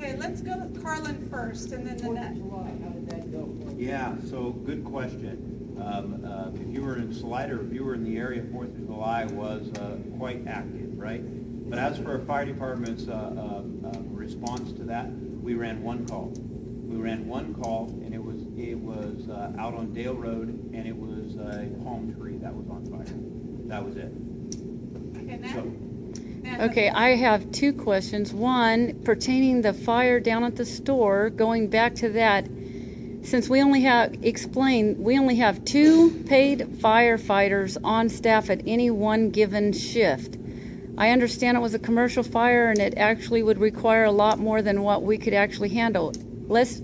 Okay, let's go with Carlin first, and then the next. July, how did that go? Yeah, so good question. If you were in Salida, or if you were in the area, 4th of July was quite active, right? But as for our fire department's response to that, we ran one call. We ran one call, and it was out on Dale Road, and it was a palm tree that was on fire. That was it. Okay, Matt? So, Okay, I have two questions. One, pertaining the fire down at the store, going back to that, since we only have, we only have 2 paid firefighters on staff at any one given shift. I understand it was a commercial fire and it actually would require a lot more than what we could actually handle. Let's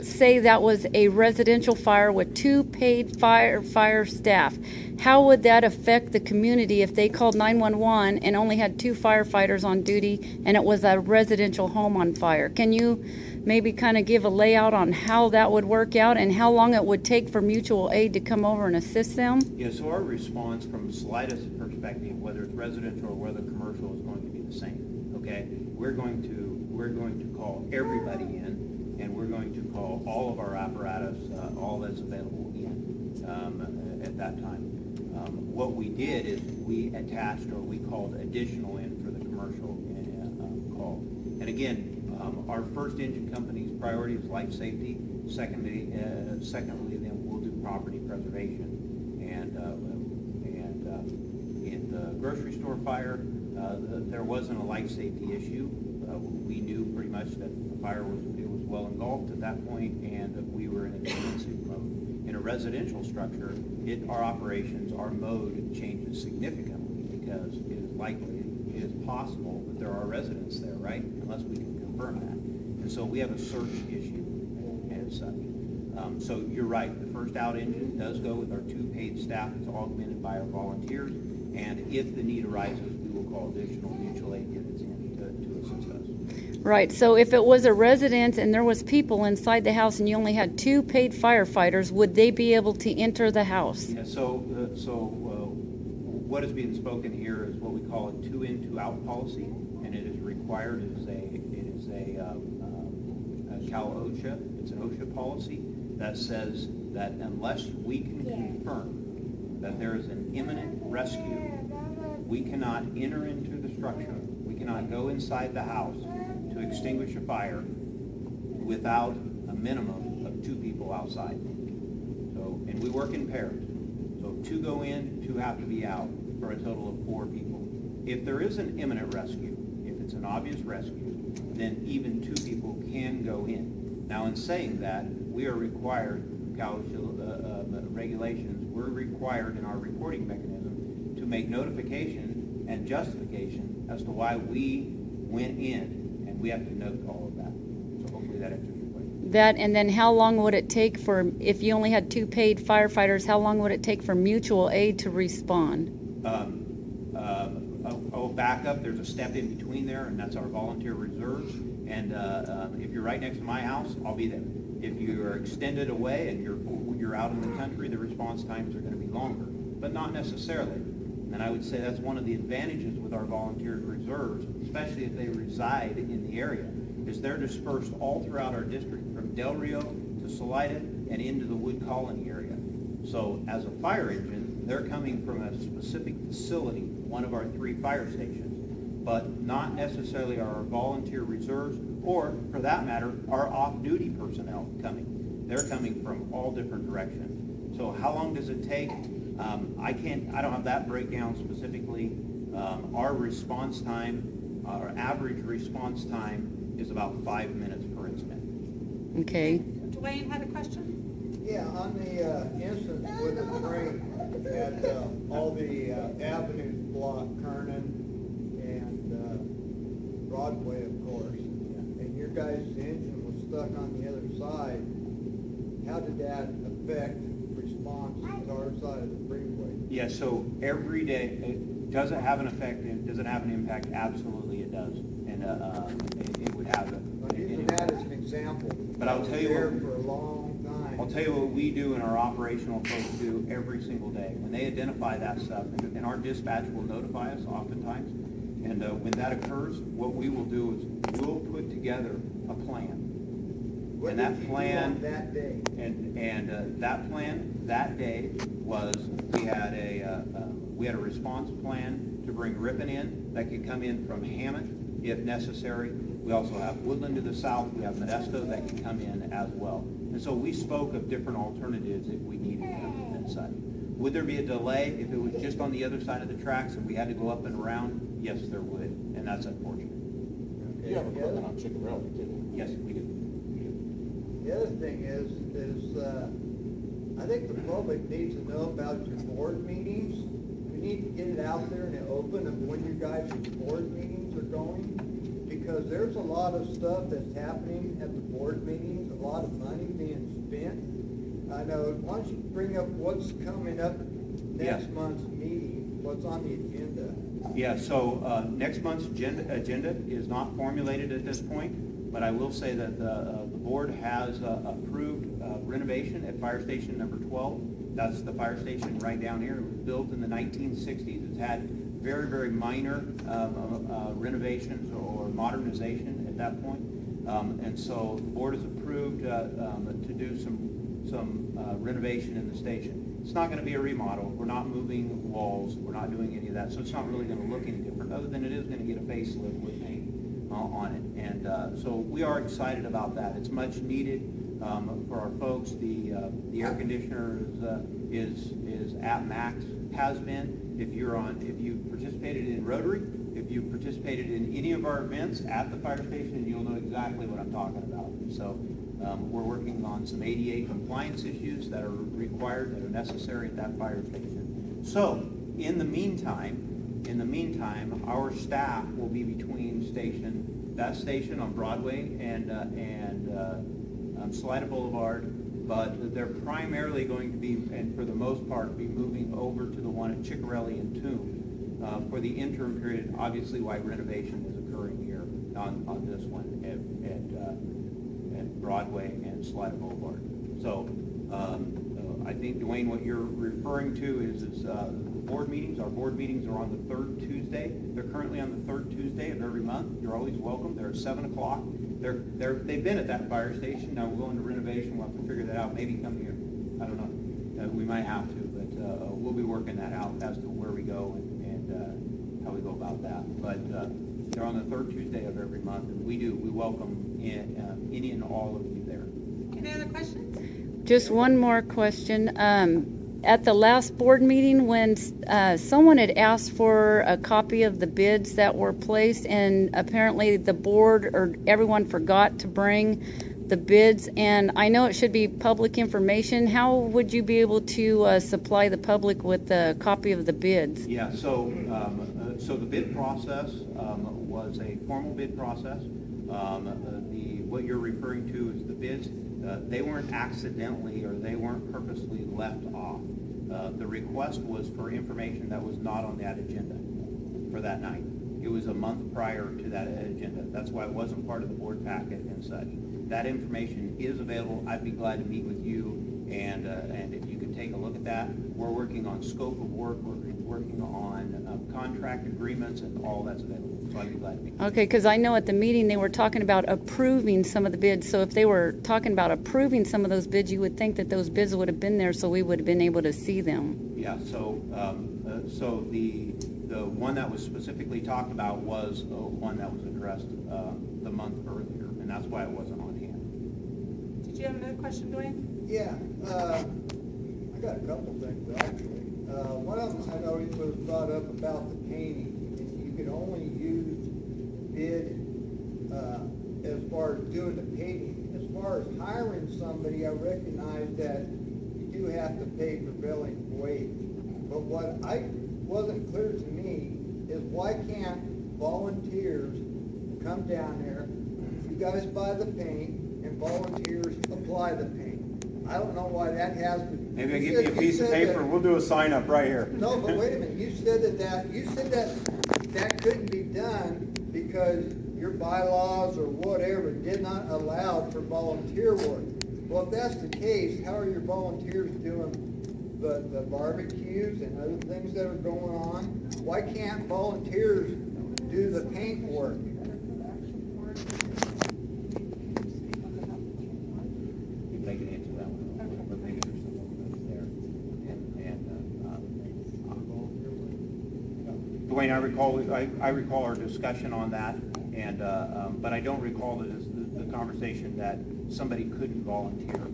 say that was a residential fire with 2 paid fire staff. How would that affect the community if they called 911 and only had 2 firefighters on duty and it was a residential home on fire? Can you maybe kind of give a layout on how that would work out and how long it would take for mutual aid to come over and assist them? yeah, so our response from Salida's perspective, whether it's residential or whether commercial, is going to be the same. Okay, we're going to call everybody in, and we're going to call all of our apparatus, all that's available in at that time. What we did is we attached, or we called additional in for the commercial call. And again, our first engine company's priority is life safety. Secondly, then we'll do property preservation. And in the grocery store fire, there wasn't a life safety issue. We knew pretty much that the fire was well engulfed at that point, and we were in a defensive mode. In a residential structure, our operations, our mode changes significantly because it is possible that there are residents there, right? Unless we can confirm that. And so we have a search issue as such. So you're right, the first out engine does go with our 2 paid staff. It's augmented by our volunteers. And if the need arises, we will call additional mutual aid units in to assist us. Right, so if it was a residence and there was people inside the house and you only had 2 paid firefighters, would they be able to enter the house? Yeah, so what is being spoken here is what we call a 2-in, 2-out policy, and it is required. It is a Cal OSHA. It's an OSHA policy that says that unless we can confirm that there is an imminent rescue, we cannot enter into the structure. We cannot go inside the house to extinguish a fire without a minimum of 2 people outside. So, and we work in pairs. So 2 go in, 2 have to be out for a total of 4 people. If there is an imminent rescue, if it's an obvious rescue, then even 2 people can go in. Now, in saying that, we are required, Cal regulations, we're required in our reporting mechanism to make notification and justification as to why we went in, and we have to note all of that. So hopefully that answers your question. That, and then how long would it take for, if you only had 2 paid firefighters, how long would it take for mutual aid to respond? I'll back up. There's a step in between there, and that's our volunteer reserves. And if you're right next to my house, I'll be there. If you are extended away and you're out in the country, the response times are going to be longer, but not necessarily. And I would say that's one of the advantages with our volunteer reserves, especially if they reside in the area, is they're dispersed all throughout our district, from Del Rio to Salida and into the Wood Colony area. So as a fire engine, they're coming from a specific facility, one of our 3 fire stations, but not necessarily our volunteer reserves, or for that matter, our off-duty personnel coming. They're coming from all different directions. So how long does it take? I don't have that breakdown specifically. Our response time, our average response time is about 5 minutes per incident. Okay. Dwayne had a question? Yeah, on the instance with the train, had all the avenues blocked, Kernan and Broadway, of course, and your guys' engine was stuck on the other side. How did that affect response to our side of the freeway? Yeah, so every day, does it have an effect? Does it have an impact? Absolutely it does. And it would have I'm using that as an example. But I'll tell you there what- for a long time. I'll tell you what we do and our operational folks do every single day. When they identify that stuff, and our dispatch will notify us oftentimes, and when that occurs, what we will do is we'll put together a plan. What And did that you do plan, on that day? and that plan that day was we had a response plan to bring Ripon in that could come in from Hammond if necessary. We also have Woodland to the south. We have Modesto that can come in as well. And so we spoke of different alternatives if we needed them and such. Would there be a delay if it was just on the other side of the tracks and we had to go up and around? Yes, there would, and that's unfortunate. You have equipment on Chickarelli too. Yes, we do. The other thing is I think the public needs to know about your board meetings. We need to get it out there in the open of when your guys' board meetings are going, because there's a lot of stuff that's happening at the board meetings, a lot of money being spent. I know, why don't you bring up what's coming up next Yes. month's meeting, what's on the agenda? Yeah, so next month's agenda is not formulated at this point, but I will say that the board has approved renovation at Fire Station number 12. That's the fire station right down here. It was built in the 1960s. It's had very, very minor renovations or modernization at that point. And so the board has approved to do some renovation in the station. It's not going to be a remodel. We're not moving walls. We're not doing any of that. So it's not really going to look any different, other than it is going to get a facelift with paint on it. And so we are excited about that. It's much needed for our folks. The air conditioner is at max, has been. If you participated in Rotary, if you participated in any of our events at the fire station, you'll know exactly what I'm talking about. So we're working on some ADA compliance issues that are required, that are necessary at that fire station. So in the meantime, our staff will be between that station on Broadway and Salida Boulevard, but they're primarily going to be, and for the most part, be moving over to the one at Chickarelli and Tomb for the interim period, obviously why renovation is occurring here on this one at Broadway and Salida Boulevard. So I think, Dwayne, what you're referring to is board meetings. Our board meetings are on the third Tuesday. They're currently on the third Tuesday of every month. You're always welcome. They're at 7 o'clock. They've been at that fire station. Now we're going to renovation. We'll have to figure that out. Maybe come here. I don't know. We might have to, but we'll be working that out as to where we go and how we go about that. But they're on the third Tuesday of every month, and we welcome any and all of you there. Any other questions? Just one more question. At the last board meeting, when someone had asked for a copy of the bids that were placed, and apparently the board or everyone forgot to bring the bids, and I know it should be public information, how would you be able to supply the public with a copy of the bids? Yeah, so the bid process was a formal bid process. What you're referring to is the bids. They weren't accidentally or they weren't purposely left off. The request was for information that was not on that agenda for that night. It was a month prior to that agenda. That's why it wasn't part of the board packet and such. That information is available. I'd be glad to meet with you, and if you could take a look at that. We're working on scope of work. We're working on contract agreements, and all that's available. So I'd be glad to meet with you. Okay, because I know at the meeting they were talking about approving some of the bids. So if they were talking about approving some of those bids, you would think that those bids would have been there so we would have been able to see them. Yeah, so the one that was specifically talked about was one that was addressed the month earlier, and that's why it wasn't on hand. Did you have another question, Dwayne? Yeah, I got a couple things actually. One of them I noticed was brought up about the painting. You could only use bid as far as doing the painting. As far as hiring somebody, I recognize that you do have to pay prevailing wage. But what wasn't clear to me is why can't volunteers come down there, you guys buy the paint, and volunteers apply the paint? I don't know why that has to. Maybe give me a piece of paper, we'll do a sign up right here. No, but wait a minute, you said that couldn't be done because your bylaws or whatever did not allow for volunteer work. Well, if that's the case, how are your volunteers doing the barbecues and other things that are going on? Why can't volunteers do the paint work? Dwayne, I recall our discussion on that, and, but I don't recall the conversation that somebody couldn't volunteer.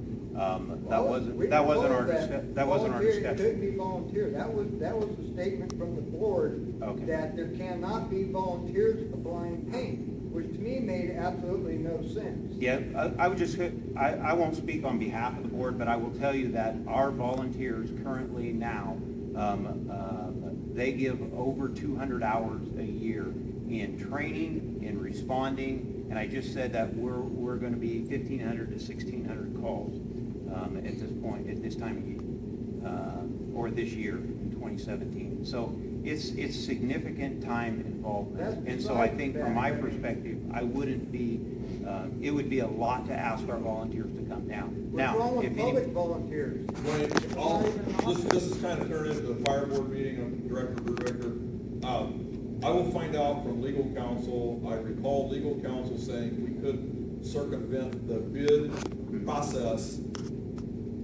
That wasn't our, that wasn't our Volunteer, it couldn't discussion. be volunteer. That was a statement from the board Okay. that there cannot be volunteers applying paint, which to me made absolutely no sense. Yeah, I would just, I won't speak on behalf of the board, but I will tell you that our volunteers currently now, they give over 200 hours a year in training, in responding, and I just said that we're going to be 1,500 to 1,600 calls at this point, at this time of year, or this year in 2017. So it's significant time involvement, and so I think from my perspective, I wouldn't be. It would be a lot to ask our volunteers to come down. What's wrong with public volunteers? This is kind of turned into a fire board meeting of director. I will find out from legal counsel. I recall legal counsel saying we could circumvent the bid process.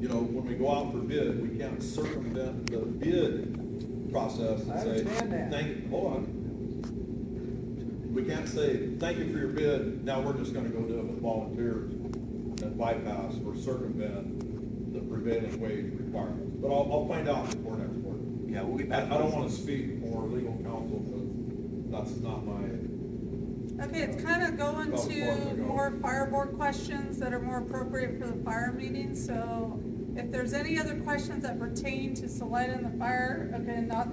You know, when we go out for bid, we can't circumvent the bid process and I say, understand that. hold on. We can't say, thank you for your bid, now we're just gonna go do it with volunteers and bypass or circumvent the prevailing wage requirements. But I'll find out before next board. Yeah, we'll get I back. don't wanna speak for legal counsel, but that's not my, Okay, it's kind of going About as far as I to go. more fire board questions that are more appropriate for the fire meeting. So if there's any other questions that pertain to Salida and the fire, okay, not